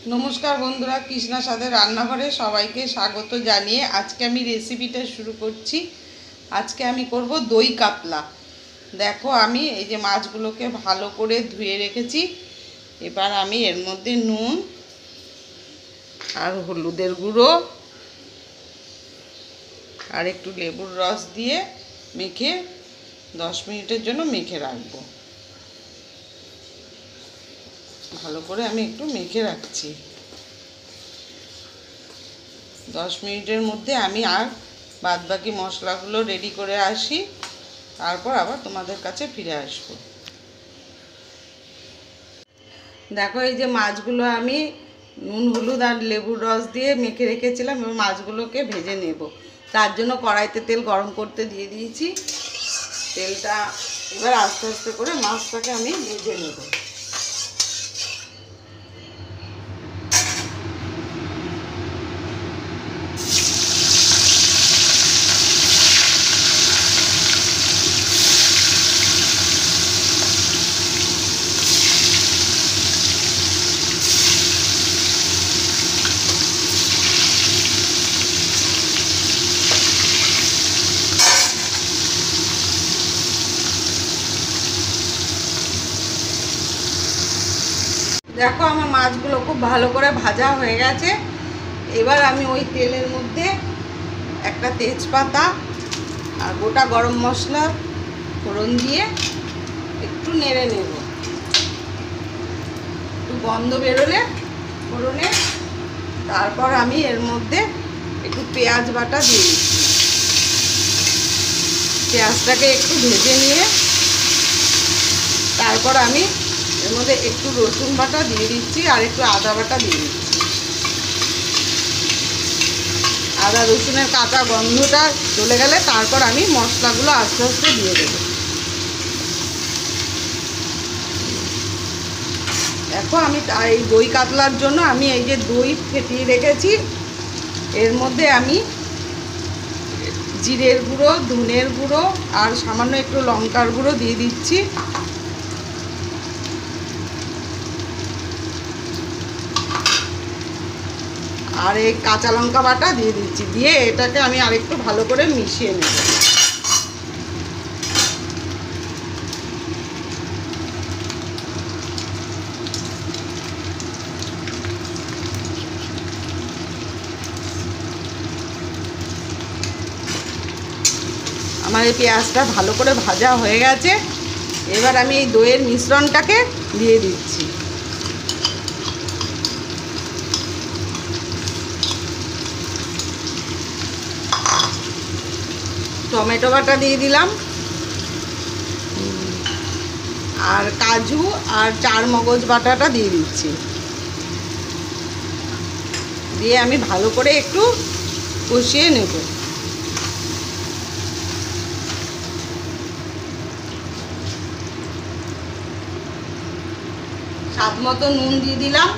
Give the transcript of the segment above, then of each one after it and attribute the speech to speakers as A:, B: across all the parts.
A: নমস্কার বন্ধুরা, কৃষ্ণা স্বাদের রান্নাঘরে সবাইকে স্বাগত জানিয়ে আজকে আমি রেসিপিটা শুরু করছি। আজকে আমি করব দই কাতলা। দেখো, আমি এই যে মাছগুলোকে ভালো করে ধুয়ে রেখেছি। এবার আমি এর মধ্যে নুন আর হলুদের গুঁড়ো আর একটু লেবুর রস দিয়ে মেখে 10 মিনিটের জন্য মেখে রাখবো। ভালো করে আমি একটু মেখে রাখছি। 10 মিনিটের মধ্যে আমি আর বাদবাকি মশলাগুলো রেডি করে আসি, তারপর আবার তোমাদের কাছে ফিরে আসব। দেখো, এই যে মাছগুলো আমি নুন হলুদ আর লেবুর রস দিয়ে মেখে রেখেছিলাম এবং মাছগুলোকে ভেজে নেব। তার জন্য কড়াইতে তেল গরম করতে দিয়ে দিয়েছি। তেলটা এবার আস্তে আস্তে করে মাছটাকে আমি ভেজে নেব। দেখো, আমার মাছগুলো খুব ভালো করে ভাজা হয়ে গেছে। এবার আমি ওই তেলের মধ্যে একটা তেজপাতা আর গোটা গরম মশলা ফোড়ন দিয়ে একটু নেড়ে নেব। একটু গন্ধ বেরোলে ফোড়নে, তারপর আমি এর মধ্যে একটু পেঁয়াজ বাটা দিয়ে দিচ্ছি। পেঁয়াজটাকে একটু ভেজে নিয়ে তারপর আমি এর মধ্যে একটু রসুন বাটা দিয়ে দিচ্ছি আর একটু আদা বাটা দিয়ে দিচ্ছি। আদা রসুনের কাঁচা গন্ধটা চলে গেলে তারপর আমি মশলাগুলো আস্তে আস্তে দিয়ে দেবো। দেখো, আমি এই দই কাতলার জন্য আমি এই যে দই ফেটিয়ে রেখেছি, এর মধ্যে আমি জিরের গুঁড়ো, ধনের গুঁড়ো আর সামান্য একটু লঙ্কার গুঁড়ো দিয়ে দিচ্ছি। আর এই কাঁচা লঙ্কা বাটা দিয়ে দিচ্ছি। দিয়ে এটাকে আমি আরেকটু ভালো করে মিশিয়ে নেব। আমার এই পেঁয়াজটা ভালো করে ভাজা হয়ে গেছে। এবার আমি এই দইয়ের মিশ্রণটাকে দিয়ে দিচ্ছি। টমেটো বাটা দিয়ে দিলাম আর কাজু আর চারমগজ বাটাটা দিয়ে দিচ্ছি। দিয়ে আমি ভালো করে একটু কষিয়ে নেব। স্বাদ মতো নুন দিয়ে দিলাম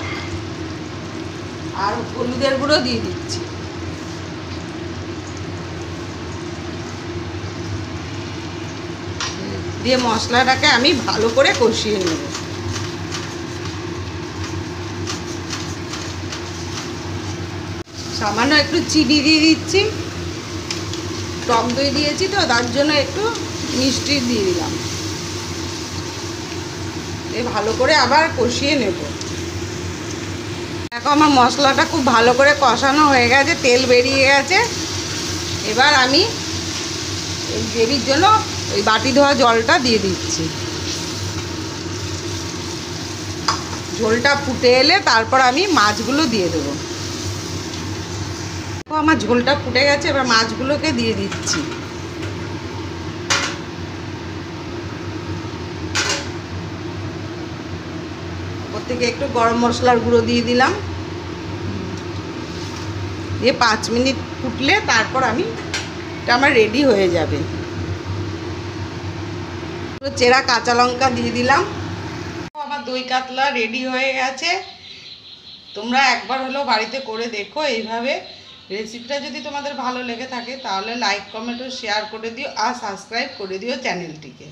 A: আর হলুদের গুঁড়ো দিয়ে দিচ্ছি। দিয়ে মশলাটাকে আমি ভালো করে কষিয়ে নেব। সামান্য একটু চিনি দিয়ে দিচ্ছি। টক দই দিয়েছি তো, তার জন্য একটু মিষ্টি দিয়ে দিলাম। ভালো করে আবার কষিয়ে নেব। দেখো, আমার মশলাটা খুব ভালো করে কষানো হয়ে গেছে, তেল বেরিয়ে গেছে। এবার আমি এই গ্রেভির জন্য ওই বাটি ধোয়া জলটা দিয়ে দিচ্ছি। ঝোলটা ফুটে এলে তারপর আমি মাছগুলো দিয়ে দেবো। আমার ঝোলটা ফুটে গেছে, এবার মাছগুলোকে দিয়ে দিচ্ছি। ওপর থেকে একটু গরম মশলার গুঁড়ো দিয়ে দিলাম। দিয়ে 5 মিনিট ফুটলে তারপর এটা আমার রেডি হয়ে যাবে। চেরা কাঁচা লঙ্কা দিয়ে দিলাম। আমার দই কাতলা রেডি হয়ে গেছে। তোমরা একবার হলেও বাড়িতে করে দেখো এইভাবে। রেসিপিটা যদি তোমাদের ভালো লেগে থাকে তাহলে লাইক, কমেন্ট ও শেয়ার করে দিও আর সাবস্ক্রাইব করে দিও চ্যানেলটিকে।